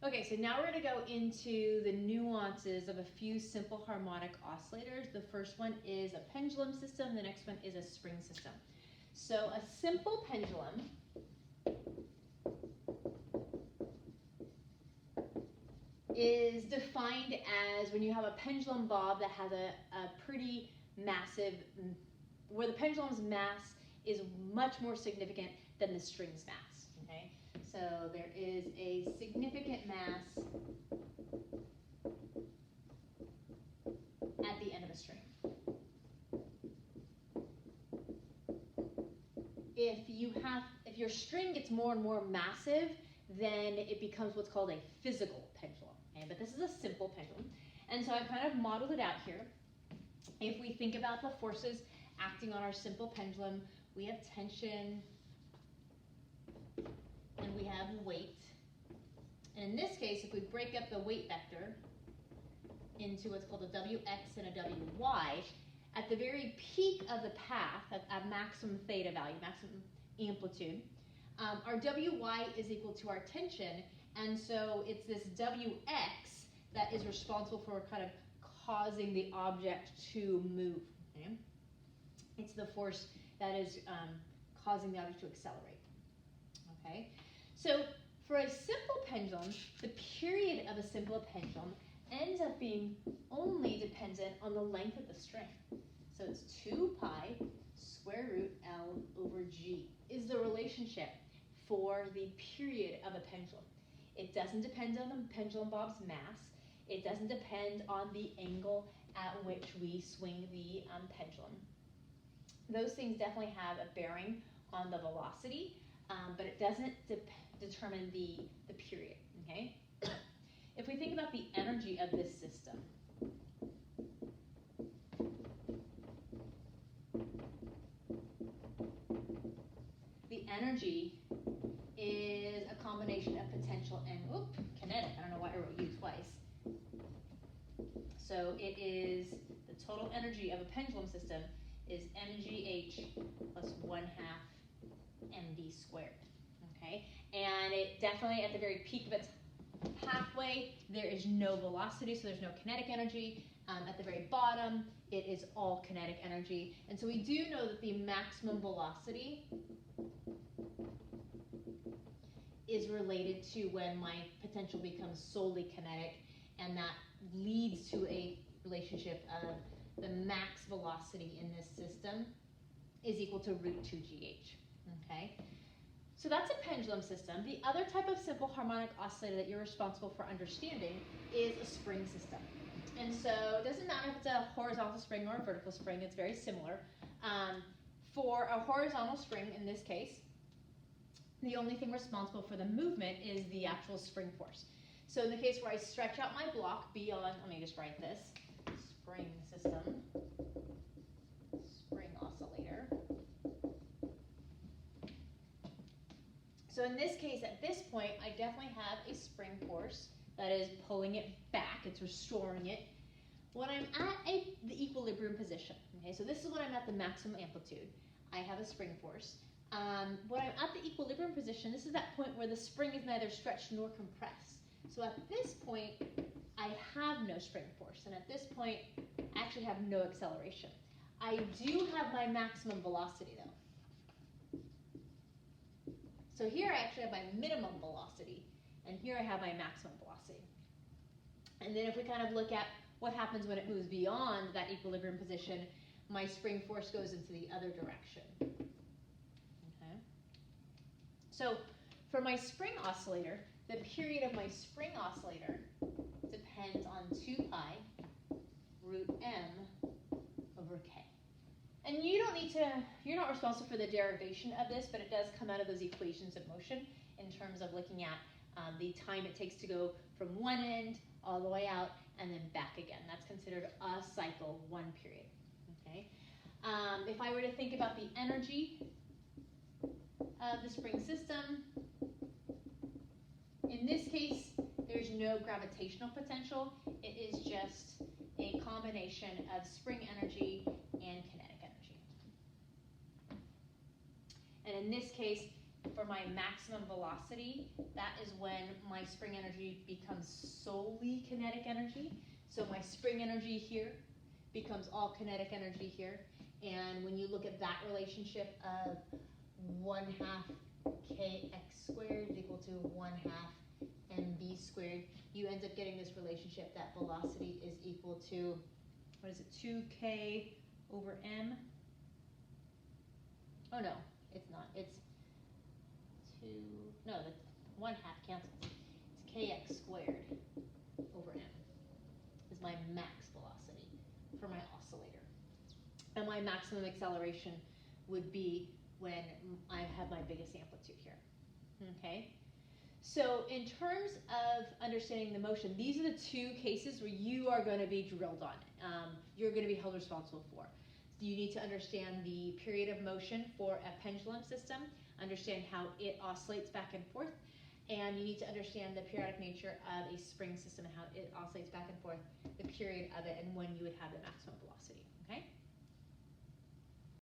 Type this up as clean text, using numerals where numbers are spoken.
Okay, so now we're going to go into the nuances of a few simple harmonic oscillators. The first one is a pendulum system, the next one is a spring system. So a simple pendulum is defined as when you have a pendulum bob that has a pretty massive, where the pendulum's mass is much more significant than the string's mass, okay? So there is a significant mass at the end of a string. If your string gets more and more massive, then it becomes what's called a physical pendulum. Okay? But this is a simple pendulum. And so I've kind of modeled it out here. If we think about the forces acting on our simple pendulum, we have tension and we have weight. And in this case, if we break up the weight vector into what's called a Wx and a Wy, at the very peak of the path, at maximum theta value, maximum amplitude, our Wy is equal to our tension, and so it's this Wx that is responsible for kind of causing the object to move. Okay? It's the force that is causing the object to accelerate. Okay? So for a simple pendulum, the period of a simple pendulum ends up being only dependent on the length of the string. So it's 2 pi square root L over G is the relationship for the period of a pendulum. It doesn't depend on the pendulum bob's mass. It doesn't depend on the angle at which we swing the pendulum. Those things definitely have a bearing on the velocity, but it doesn't determine the period, okay? If we think about the energy of this system, the energy is a combination of potential and kinetic. I don't know why I wrote U twice. So it is the total energy of a pendulum system is mgh plus 1/2 mv squared. Okay, and it definitely at the very peak of its pathway there is no velocity, so there's no kinetic energy. At the very bottom, it is all kinetic energy, and so we do know that the maximum velocity is related to when my potential becomes solely kinetic, and that leads to a relationship of the max velocity in this system is equal to root 2gh. Okay, so that's a pendulum system. The other type of simple harmonic oscillator that you're responsible for understanding is a spring system. And so it doesn't matter if it's a horizontal spring or a vertical spring, it's very similar. For a horizontal spring, in this case, the only thing responsible for the movement is the actual spring force. So in the case where I stretch out my block beyond, let me just write this, spring system, spring oscillator. So in this case, at this point, I definitely have a spring force that is pulling it back, it's restoring it. When I'm at the equilibrium position, okay, so this is when I'm at the maximum amplitude, I have a spring force. When I'm at the equilibrium position, this is that point where the spring is neither stretched nor compressed. So at this point, I have no spring force, and at this point, I actually have no acceleration. I do have my maximum velocity though. So here I actually have my minimum velocity, and here I have my maximum velocity. And then if we kind of look at what happens when it moves beyond that equilibrium position, my spring force goes into the other direction. Okay. So for my spring oscillator, the period of my spring oscillator depends on 2 pi root m over k. And you don't need to, you're not responsible for the derivation of this, but it does come out of those equations of motion in terms of looking at the time it takes to go from one end all the way out and then back again. That's considered a cycle, one period. Okay. If I were to think about the energy of the spring system, in this case, there's no gravitational potential. It is just a combination of spring energy and kinetic energy. And in this case, for my maximum velocity, that is when my spring energy becomes solely kinetic energy. So my spring energy here becomes all kinetic energy here. And when you look at that relationship of 1/2 kx squared is equal to 1/2 mv squared, you end up getting this relationship that velocity is equal to, what is it, 2k over m? Oh no, it's not. It's 2, no, that's 1/2 cancels. It's kx squared over m is my max velocity for my oscillator. And my maximum acceleration would be when I have my biggest amplitude here. Okay? So in terms of understanding the motion, these are the two cases where you are going to be drilled on. You're going to be held responsible for. You need to understand the period of motion for a pendulum system, understand how it oscillates back and forth, and you need to understand the periodic nature of a spring system and how it oscillates back and forth, the period of it, and when you would have the maximum velocity.